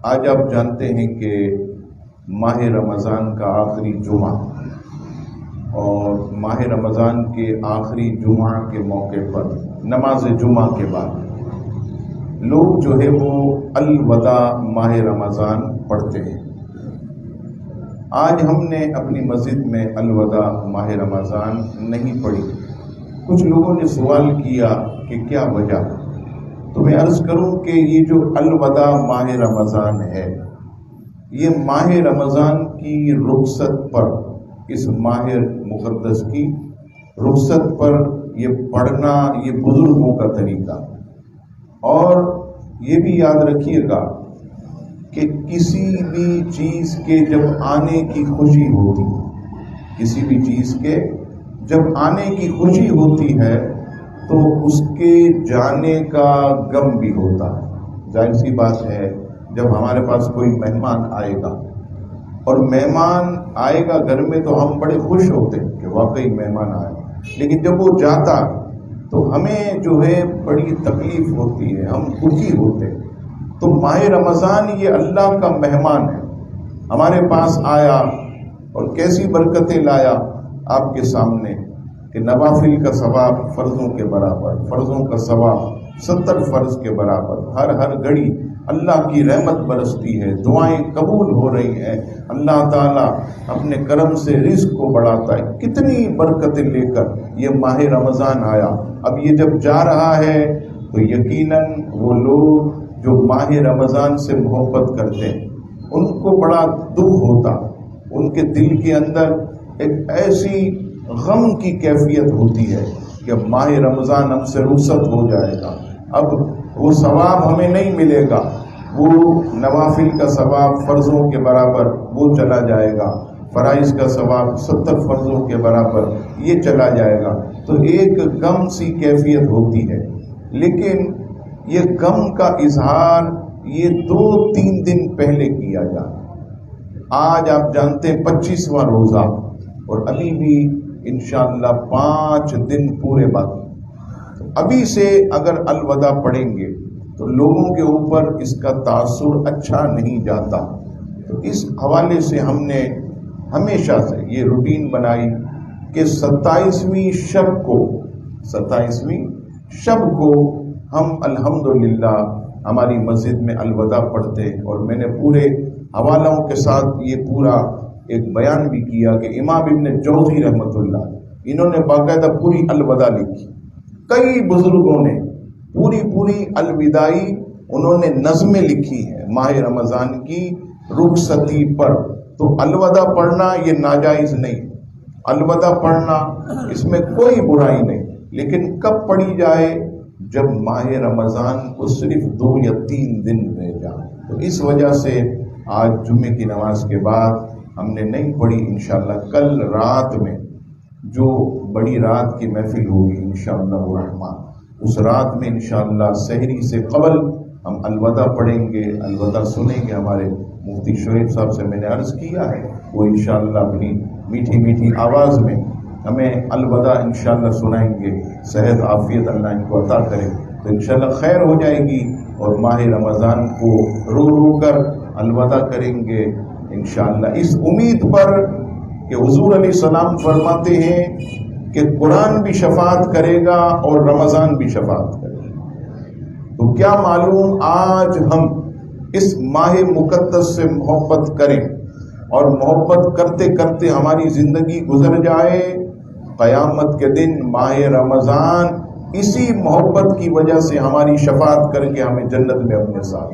آج آپ جانتے ہیں کہ ماہ رمضان کا آخری جمعہ، اور ماہ رمضان کے آخری جمعہ کے موقع پر نماز جمعہ کے بعد لوگ جو ہے وہ الوداع ماہ رمضان پڑھتے ہیں۔ آج ہم نے اپنی مسجد میں الوداع ماہ رمضان نہیں پڑھی۔ کچھ لوگوں نے سوال کیا کہ کیا وجہ؟ تو میں عرض کروں کہ یہ جو الوداع ماہ رمضان ہے، یہ ماہ رمضان کی رخصت پر، اس ماہ مقدس کی رخصت پر یہ پڑھنا یہ بزرگوں کا طریقہ۔ اور یہ بھی یاد رکھیے گا کہ کسی بھی چیز کے جب آنے کی خوشی ہوتی، کسی بھی چیز کے جب آنے کی خوشی ہوتی ہے تو اس کے جانے کا غم بھی ہوتا ہے۔ ظاہر سی بات ہے، جب ہمارے پاس کوئی مہمان آئے گا اور مہمان آئے گا گھر میں تو ہم بڑے خوش ہوتے ہیں کہ واقعی مہمان آئے، لیکن جب وہ جاتا تو ہمیں جو ہے بڑی تکلیف ہوتی ہے، ہم دکھی ہوتے ہیں۔ تو ماہ رمضان یہ اللہ کا مہمان ہے، ہمارے پاس آیا اور کیسی برکتیں لایا آپ کے سامنے کہ نوافل کا ثواب فرضوں کے برابر، فرضوں کا ثواب 70 فرض کے برابر، ہر گھڑی اللہ کی رحمت برستی ہے، دعائیں قبول ہو رہی ہیں، اللہ تعالیٰ اپنے کرم سے رزق کو بڑھاتا ہے۔ کتنی برکتیں لے کر یہ ماہ رمضان آیا۔ اب یہ جب جا رہا ہے تو یقیناً وہ لوگ جو ماہ رمضان سے محبت کرتے ہیں ان کو بڑا دکھ ہوتا، ان کے دل کے اندر ایک ایسی غم کی کیفیت ہوتی ہے کہ ماہ رمضان ہم سے رخصت ہو جائے گا، اب وہ ثواب ہمیں نہیں ملے گا، وہ نوافل کا ثواب فرضوں کے برابر وہ چلا جائے گا، فرائض کا ثواب 70 فرضوں کے برابر یہ چلا جائے گا۔ تو ایک غم سی کیفیت ہوتی ہے، لیکن یہ غم کا اظہار یہ 2-3 دن پہلے کیا جائے۔ آج آپ جانتے ہیں 25واں روزہ، اور ابھی بھی انشاءاللہ 5 دن پورے باقی۔ ابھی سے اگر الوداع پڑھیں گے تو لوگوں کے اوپر اس کا تاثر اچھا نہیں جاتا۔ تو اس حوالے سے ہم نے ہمیشہ سے یہ روٹین بنائی کہ 27ویں شب کو ہم الحمدللہ ہماری مسجد میں الوداع پڑھتے، اور میں نے پورے حوالوں کے ساتھ یہ پورا ایک بیان بھی کیا کہ امام ابن جوزی رحمۃ اللہ انہوں نے باقاعدہ پوری الوداع لکھی۔ کئی بزرگوں نے پوری الوداعی انہوں نے نظمیں لکھی ہیں ماہ رمضان کی رخصتی پر۔ تو الوداع پڑھنا یہ ناجائز نہیں، الوداع پڑھنا اس میں کوئی برائی نہیں، لیکن کب پڑھی جائے؟ جب ماہ رمضان کو صرف 2 یا 3 دن رہ جائیں۔ تو اس وجہ سے آج جمعے کی نماز کے بعد ہم نے نہیں پڑھی، انشاءاللہ کل رات میں جو بڑی رات کی محفل ہوگی انشاءاللہ الرحمن، اس رات میں انشاءاللہ سحری سے قبل ہم الوداع پڑھیں گے، الوداع سنیں گے۔ ہمارے مفتی شعیب صاحب سے میں نے عرض کیا ہے، وہ انشاءاللہ اپنی میٹھی آواز میں ہمیں الوداع انشاءاللہ سنائیں گے۔ صحت عافیت اللہ ان کو عطا کرے تو انشاءاللہ خیر ہو جائے گی، اور ماہ رمضان کو رو کر الوداع کریں گے انشاءاللہ، اس امید پر کہ حضور علیہ السلام فرماتے ہیں کہ قرآن بھی شفاعت کرے گا اور رمضان بھی شفاعت کرے گا۔ تو کیا معلوم آج ہم اس ماہ مقدس سے محبت کریں، اور محبت کرتے کرتے ہماری زندگی گزر جائے، قیامت کے دن ماہ رمضان اسی محبت کی وجہ سے ہماری شفاعت کر کے ہمیں جنت میں اپنے ساتھ